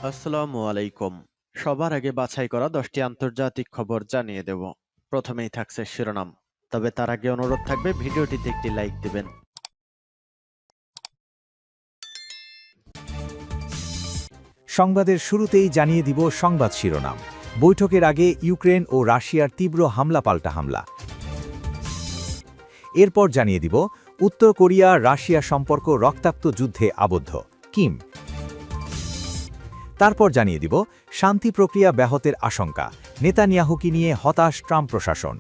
আসসালামু আলাইকুম। সবার আগে বাছাই করা 10টি আন্তর্জাতিক খবর জানিয়ে দেব। প্রথমেই থাকছে শিরোনাম। তবে তার আগে অনুরোধ থাকবে ভিডিওটিতে একটি লাইক দিবেন। সংবাদের শুরুতেই জানিয়ে দিব সংবাদ শিরোনাম। বৈঠকের আগে ইউক্রেন ও রাশিয়ার তীব্র হামলা পাল্টা হামলা। এরপর জানিয়ে দিব উত্তর কোরিয়া রাশিয়া সম্পর্ক রক্তাক্ত যুদ্ধে আবদ্ধ কিম। তারপর জানিয়ে দিব শান্তি প্রক্রিয়া ব্যাহতের আশঙ্কা, নেতানিয়াহুকে নিয়ে হতাশ ট্রাম্প প্রশাসন।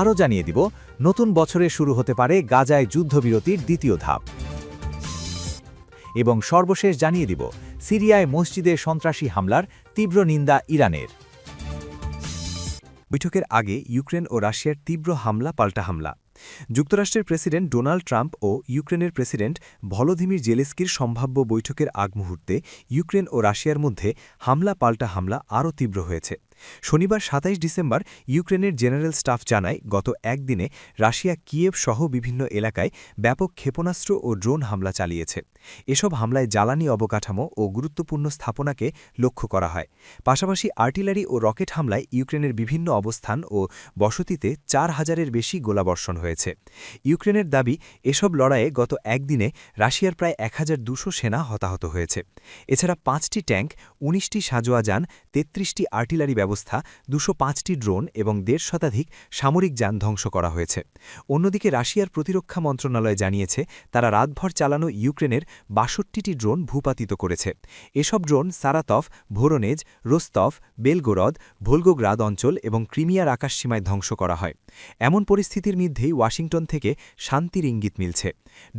আরও জানিয়ে দিব নতুন বছরে শুরু হতে পারে গাজায় যুদ্ধবিরতির দ্বিতীয় ধাপ। এবং সর্বশেষ জানিয়ে দিব সিরিয়ায় মসজিদে সন্ত্রাসী হামলার তীব্র নিন্দা ইরানের। বৈঠকের আগে ইউক্রেন ও রাশিয়ার তীব্র হামলা পাল্টা হামলা। যুক্তরাষ্ট্রের প্রেসিডেন্ট ডোনাল্ড ট্রাম্প ও ইউক্রেনের প্রেসিডেন্ট ভলোদিমির জেলেস্কির সম্ভাব্য বৈঠকের আগ মুহূর্তে ইউক্রেন ও রাশিয়ার মধ্যে হামলা পাল্টা হামলা আরও তীব্র হয়েছে। শনিবার ২৭ ডিসেম্বর ইউক্রেনের জেনারেল স্টাফ জানায় গত একদিনে রাশিয়া কিয়েভ সহ বিভিন্ন এলাকায় ব্যাপক ক্ষেপণাস্ত্র ও ড্রোন হামলা চালিয়েছে। এসব হামলায় জ্বালানি অবকাঠামো ও গুরুত্বপূর্ণ স্থাপনাকে লক্ষ্য করা হয়। পাশাপাশি আর্টিলারি ও রকেট হামলায় ইউক্রেনের বিভিন্ন অবস্থান ও বসতিতে ৪,০০০-এর বেশি গোলাবর্ষণ হয়েছে। ইউক্রেনের দাবি এসব লড়াইয়ে গত একদিনে রাশিয়ার প্রায় ১,২০০ সেনা হতাহত হয়েছে। এছাড়া ৫টি ট্যাঙ্ক, ১৯টি সাঁজোয়া যান, ৩৩টি আর্টিলারি ব্যবস্থা, ২০৫টি ড্রোন এবং ১.৫ শতাধিক সামরিক যান ধ্বংস করা হয়েছে। অন্যদিকে রাশিয়ার প্রতিরক্ষা মন্ত্রণালয় জানিয়েছে তারা রাতভর চালানো ইউক্রেনের ৬২টি ড্রোন ভূপাতিত করেছে। এসব drone Saratov, Voronezh, Rostov, Belgorod, Volgograd অঞ্চল এবং ক্রিমিয়ার আকাশসীমায় ধ্বংস করা হয়। এমন পরিস্থিতির মধ্যেই ওয়াশিংটন থেকে শান্তির ইঙ্গিত মিলছে।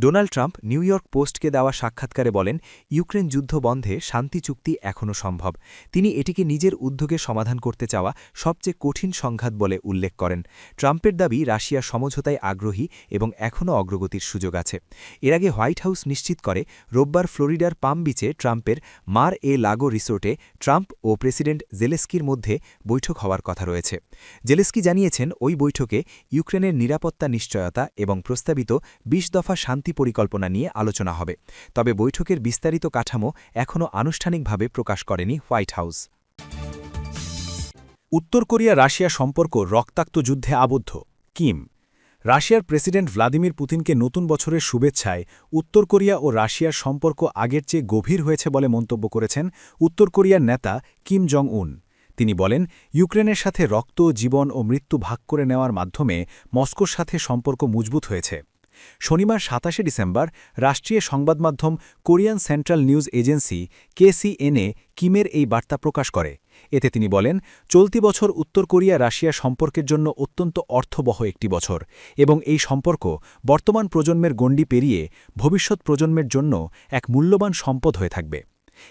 ডোনাল্ড ট্রাম্প নিউ ইয়র্ক পোস্টকে দেওয়া সাক্ষাৎকারে বলেন, ইউক্রেন যুদ্ধ বন্ধে শান্তি চুক্তি এখনও সম্ভব। তিনি এটিকে নিজের উদ্যোগে সমাধান করতে চাওয়া সবচেয়ে কঠিন সংঘাত বলে উল্লেখ করেন। ট্রাম্পের দাবি রাশিয়া সমঝোতায় আগ্রহী এবং এখনও অগ্রগতির সুযোগ আছে। এর আগে হোয়াইট হাউস নিশ্চিত করে রোববার ফ্লোরিডার পাম বিচে ট্রাম্পের মার এ লাগো রিসোর্টে ট্রাম্প ও প্রেসিডেন্ট জেলেস্কির মধ্যে বৈঠক হওয়ার কথা রয়েছে। জেলেস্কি জানিয়েছেন ওই বৈঠকে ইউক্রেনের নিরাপত্তা নিশ্চয়তা এবং প্রস্তাবিত ২০ দফা শান্তি পরিকল্পনা নিয়ে আলোচনা হবে। তবে বৈঠকের বিস্তারিত কাঠামো এখনও আনুষ্ঠানিকভাবে প্রকাশ করেনি হোয়াইট হাউস। উত্তর কোরিয়া রাশিয়া সম্পর্ক রক্তাক্ত যুদ্ধে আবদ্ধ কিম। রাশিয়ার প্রেসিডেন্ট ভ্লাদিমির পুতিনকে নতুন বছরের শুভেচ্ছায় উত্তর কোরিয়া ও রাশিয়ার সম্পর্ক আগের চেয়ে গভীর হয়েছে বলে মন্তব্য করেছেন উত্তর কোরিয়ার নেতা কিম জং উন। তিনি বলেন, ইউক্রেনের সাথে রক্ত, জীবন ও মৃত্যু ভাগ করে নেওয়ার মাধ্যমে মস্কোর সাথে সম্পর্ক মজবুত হয়েছে। শনিবার ২৭ ডিসেম্বর রাষ্ট্রীয় সংবাদ মাধ্যম Korean central news agency KCNA কিমের এই বার্তা প্রকাশ করে। এতে তিনি বলেন, চলতি বছর উত্তর কোরিয়া রাশিয়া সম্পর্কের জন্য অত্যন্ত অর্থবহ একটি বছর এবং এই সম্পর্ক বর্তমান প্রজন্মের গণ্ডি পেরিয়ে ভবিষ্যৎ প্রজন্মের জন্য এক মূল্যবান সম্পদ হয়ে থাকবে।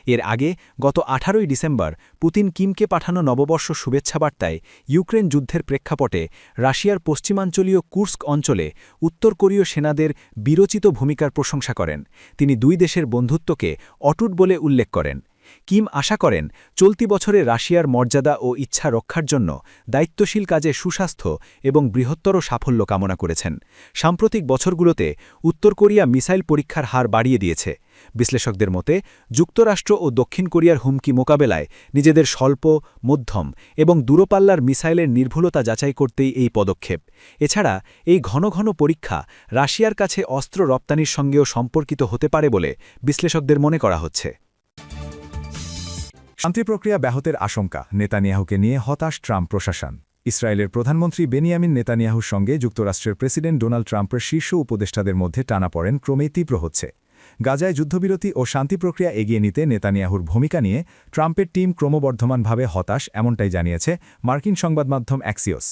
এর আগে গত ১৮ ডিসেম্বর পুতিন কিমকে পাঠানো নববর্ষ শুভেচ্ছা বার্তায় ইউক্রেন যুদ্ধের প্রেক্ষাপটে রাশিয়ার পশ্চিমাঞ্চলীয় কুর্স্ক অঞ্চলে উত্তর কোরীয় সেনাদের বীরোচিত ভূমিকার প্রশংসা করেন। তিনি দুই দেশের বন্ধুত্বকে অটুট বলে উল্লেখ করেন। কিম আশা করেন, চলতি বছরে রাশিয়ার মর্যাদা ও ইচ্ছা রক্ষার জন্য দায়িত্বশীল কাজে সুস্বাস্থ্য এবং বৃহত্তর সাফল্য কামনা করেছেন। সাম্প্রতিক বছরগুলোতে উত্তর কোরিয়া মিসাইল পরীক্ষার হার বাড়িয়ে দিয়েছে। বিশ্লেষকদের মতে, যুক্তরাষ্ট্র ও দক্ষিণ কোরিয়ার হুমকি মোকাবেলায় নিজেদের স্বল্প, মধ্যম এবং দূরপাল্লার মিসাইলের নির্ভুলতা যাচাই করতেই এই পদক্ষেপ। এছাড়া এই ঘন ঘন পরীক্ষা রাশিয়ার কাছে অস্ত্র রপ্তানির সঙ্গেও সম্পর্কিত হতে পারে বলে বিশ্লেষকদের মনে করা হচ্ছে। শান্তি প্রক্রিয়া ব্যাহতের আশঙ্কা, নেতানিয়াহুকে নিয়ে হতাশ ট্রাম্প প্রশাসন। ইসরায়েলের প্রধানমন্ত্রী বেনিয়ামিন নেতানিয়াহুর সঙ্গে যুক্তরাষ্ট্রের প্রেসিডেন্ট ডোনাল্ড ট্রাম্পের শীর্ষ উপদেষ্টাদের মধ্যে টানাপড়েন ক্রমেই তীব্র হচ্ছে। গাজায় যুদ্ধবিরতি ও শান্তি প্রক্রিয়া এগিয়ে নিতে নেতানিয়াহুর ভূমিকা নিয়ে ট্রাম্পের টিম ক্রমবর্ধমানভাবে হতাশ, এমনটাই জানিয়েছে মার্কিন সংবাদমাধ্যম অ্যাক্সিওস।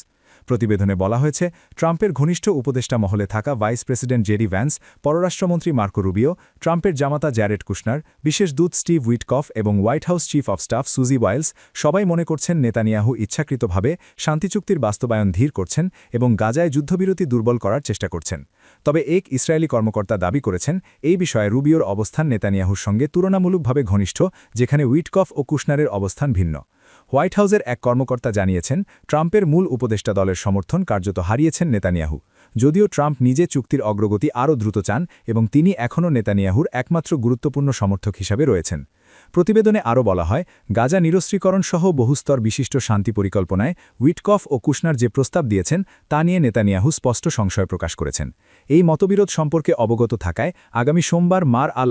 প্রতিবেদনে বলা হয়েছে, ট্রাম্পের ঘনিষ্ঠ উপদেষ্টা মহলে থাকা ভাইস প্রেসিডেন্ট জেডি ভ্যান্স, পররাষ্ট্রমন্ত্রী মার্কো রুবিও, ট্রাম্পের জামাতা জ্যারেড কুশনার, বিশেষ দূত স্টিভ উইটকফ এবং white house chief of staff সুজি ওয়াইলস সবাই মনে করছেন নেতানিয়াহু ইচ্ছাকৃতভাবে শান্তিচুক্তির বাস্তবায়ন ধীর করছেন এবং গাজায় যুদ্ধবিরতি দুর্বল করার চেষ্টা করছেন। তবে এক ইসরায়েলি কর্মকর্তা দাবি করেছেন, এই বিষয়ে রুবিওর অবস্থান নেতানিয়াহুর সঙ্গে তুলনামূলকভাবে ঘনিষ্ঠ, যেখানে উইটকফ ও কুশনারের অবস্থান ভিন্ন। হোয়াইট হাউসের এক কর্মকর্তা জানিয়েছেন, ট্রাম্পের মূল উপদেষ্টা দলের সমর্থন কার্যত হারিয়েছেন নেতানিয়াহু। যদিও ট্রাম্প নিজে চুক্তির অগ্রগতি আরও দ্রুত চান এবং তিনি এখনও নেতানিয়াহুর একমাত্র গুরুত্বপূর্ণ সমর্থক হিসাবে রয়েছেন। প্রতিবেদনে আরও বলা হয়, গাজা নিরস্ত্রীকরণ সহ বহুস্তর বিশিষ্ট শান্তি পরিকল্পনায় উইটকফ ও কুশনার যে প্রস্তাব দিয়েছেন তা নিয়ে নেতানিয়াহু স্পষ্ট সংশয় প্রকাশ করেছেন। এই মতবিরোধ সম্পর্কে অবগত থাকায় আগামী সোমবার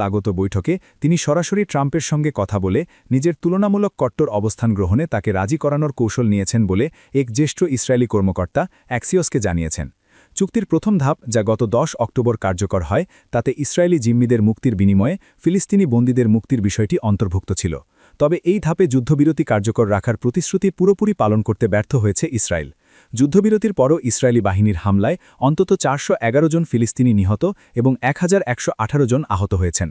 আগত বৈঠকে তিনি সরাসরি ট্রাম্পের সঙ্গে কথা বলে নিজের তুলনামূলক কট্টর অবস্থান গ্রহণে তাকে রাজি করানোর কৌশল নিয়েছেন বলে এক জ্যেষ্ঠ ইসরায়েলি কর্মকর্তা অ্যাক্সিওসকে জানিয়েছেন। চুক্তির প্রথম ধাপ, যা গত 10 অক্টোবর কার্যকর হয়, তাতে ইসরায়েলি জিম্মিদের মুক্তির বিনিময়ে ফিলিস্তিনি বন্দীদের মুক্তির বিষয়টি অন্তর্ভুক্ত ছিল। তবে এই ধাপে যুদ্ধবিরতি কার্যকর রাখার প্রতিশ্রুতি পুরোপুরি পালন করতে ব্যর্থ হয়েছে ইসরায়েল। যুদ্ধবিরতির পরও ইসরায়েলি বাহিনীর হামলায় অন্তত 411 জন ফিলিস্তিনি নিহত এবং 1118 জন আহত হয়েছেন।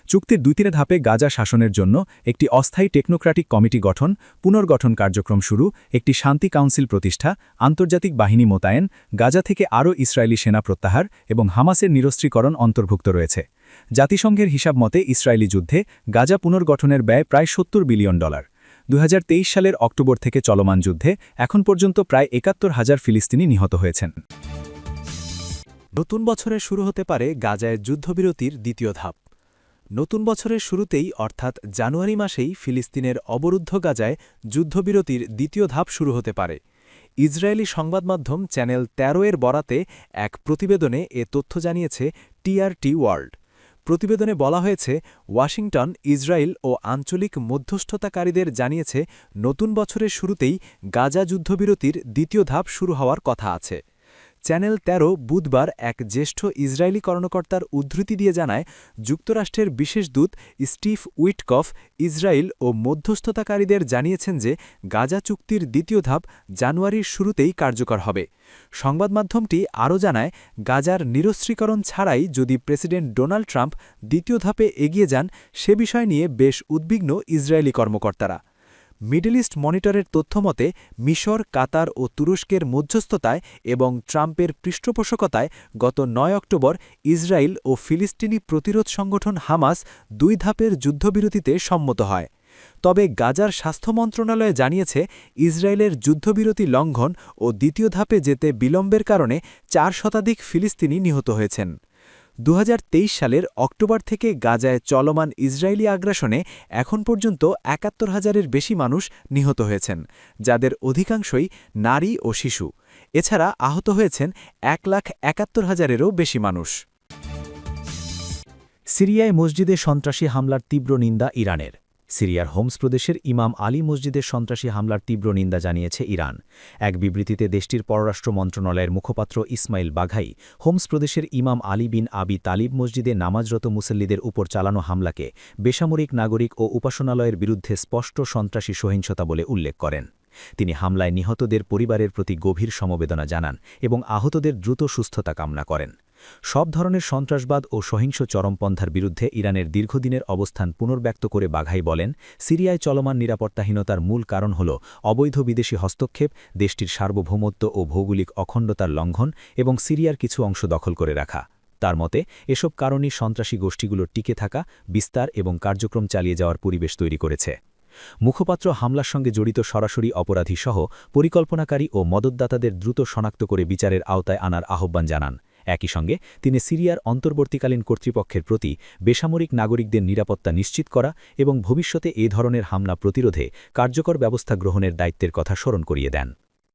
চুক্তির 2-3 ধাপে গাজা শাসনের জন্য একটি অস্থায়ী টেকনোক্র্যাটিক কমিটি গঠন, পুনর্গঠন কার্যক্রম শুরু, একটি শান্তি কাউন্সিল প্রতিষ্ঠা, আন্তর্জাতিক বাহিনী মোতায়েন, গাজা থেকে আরও ইসরায়েলি সেনা প্রত্যাহার এবং হামাসের নিরস্ত্রীকরণ অন্তর্ভুক্ত রয়েছে। জাতিসংঘের হিসাব মতে ইসরায়েলি যুদ্ধে গাজা পুনর্গঠনের ব্যয় প্রায় $70 বিলিয়ন। 2023 সালের অক্টোবর থেকে চলমান যুদ্ধে এখন পর্যন্ত প্রায় 71,000 ফিলিস্তিনি নিহত হয়েছেন। নতুন বছরে শুরু হতে পারে গাজায় যুদ্ধবিরতির দ্বিতীয় ধাপ। নতুন বছরের শুরুতেই অর্থাৎ জানুয়ারি মাসেই ফিলিস্তিনের অবরুদ্ধ গাজায় যুদ্ধবিরতির দ্বিতীয় ধাপ শুরু হতে পারে। ইসরায়েলি সংবাদমাধ্যম চ্যানেল 13 এর বরাতে এক প্রতিবেদনে এ তথ্য জানিয়েছে টিআরটি ওয়ার্ল্ড। প্রতিবেদনে বলা হয়েছে, ওয়াশিংটন, ইসরায়েল ও আঞ্চলিক মধ্যস্থতাকারীদের জানিয়েছে নতুন বছরের শুরুতেই গাজা যুদ্ধবিরতির দ্বিতীয় ধাপ শুরু হওয়ার কথা আছে। চ্যানেল 13 বুধবার এক জ্যেষ্ঠ ইসরায়েলি কর্মকর্তার উদ্ধৃতি দিয়ে জানায়, যুক্তরাষ্ট্রের বিশেষ দূত স্টিভ উইটকফ ইসরায়েল ও মধ্যস্থতাকারীদের জানিয়েছেন যে গাজা চুক্তির দ্বিতীয় ধাপ জানুয়ারির শুরুতেই কার্যকর হবে। সংবাদমাধ্যমটি আরও জানায়, গাজার নিরস্ত্রীকরণ ছাড়াই যদি প্রেসিডেন্ট ডোনাল্ড ট্রাম্প দ্বিতীয় ধাপে এগিয়ে যান, সে বিষয় নিয়ে বেশ উদ্বিগ্ন ইসরায়েলি কর্মকর্তারা। মিডল ইস্ট মনিটরের তথ্যমতে মিশর, কাতার ও তুরস্কের মধ্যস্থতায় এবং ট্রাম্পের পৃষ্ঠপোষকতায় গত 9 অক্টোবর ইসরায়েল ও ফিলিস্তিনি প্রতিরোধ সংগঠন হামাস 2 ধাপের যুদ্ধবিরতিতে সম্মত হয়। তবে গাজার স্বাস্থ্য মন্ত্রণালয় জানিয়েছে, ইসরায়েলের যুদ্ধবিরতি লঙ্ঘন ও দ্বিতীয় ধাপে যেতে বিলম্বের কারণে 4 শতাধিক ফিলিস্তিনি নিহত হয়েছেন। 2023 সালের অক্টোবর থেকে গাজায় চলমান ইসরায়েলি আগ্রাসনে এখন পর্যন্ত 71,000-এর বেশি মানুষ নিহত হয়েছেন, যাদের অধিকাংশই নারী ও শিশু। এছাড়া আহত হয়েছেন 1,71,000-এরও বেশি মানুষ। সিরিয়ায় মসজিদে সন্ত্রাসী হামলার তীব্র নিন্দা ইরানের। সিরিয়ার হোমস প্রদেশের ইমাম আলী মসজিদের সন্ত্রাসী হামলার তীব্র নিন্দা জানিয়েছে ইরান। এক বিবৃতিতে দেশটির পররাষ্ট্র মন্ত্রণালয়ের মুখপাত্র ইসমাইল বাঘাই হোমস প্রদেশের ইমাম আলী বিন আবি তালিব মসজিদে নামাজরত মুসল্লিদের উপর চালানো হামলাকে বেসামরিক, নাগরিক ও উপাসনালয়ের বিরুদ্ধে স্পষ্ট সন্ত্রাসী সহিংসতা বলে উল্লেখ করেন। তিনি হামলায় নিহতদের পরিবারের প্রতি গভীর সমবেদনা জানান এবং আহতদের দ্রুত সুস্থতা কামনা করেন। সব ধরনের সন্ত্রাসবাদ ও সহিংস চরমপন্থার বিরুদ্ধে ইরানের দীর্ঘদিনের অবস্থান পুনর্ব্যক্ত করে বাঘাই বলেন, সিরিয়ায় চলমান নিরাপত্তাহীনতার মূল কারণ হল অবৈধ বিদেশি হস্তক্ষেপ, দেশটির সার্বভৌমত্ব ও ভৌগোলিক অখণ্ডতার লঙ্ঘন এবং সিরিয়ার কিছু অংশ দখল করে রাখা। তার মতে এসব কারণই সন্ত্রাসী গোষ্ঠীগুলোর টিকে থাকা, বিস্তার এবং কার্যক্রম চালিয়ে যাওয়ার পরিবেশ তৈরি করেছে। মুখপাত্র হামলার সঙ্গে জড়িত সরাসরি অপরাধীসহ পরিকল্পনাকারী ও মদতদাতাদের দ্রুত শনাক্ত করে বিচারের আওতায় আনার আহ্বান জানান। একই সঙ্গে তিনি সিরিয়ার অন্তর্বর্তীকালীন কর্তৃপক্ষের প্রতি বেসামরিক নাগরিকদের নিরাপত্তা নিশ্চিত করা এবং ভবিষ্যতে এ ধরনের হামলা প্রতিরোধে কার্যকর ব্যবস্থা গ্রহণের দায়িত্বের কথা স্মরণ করিয়ে দেন।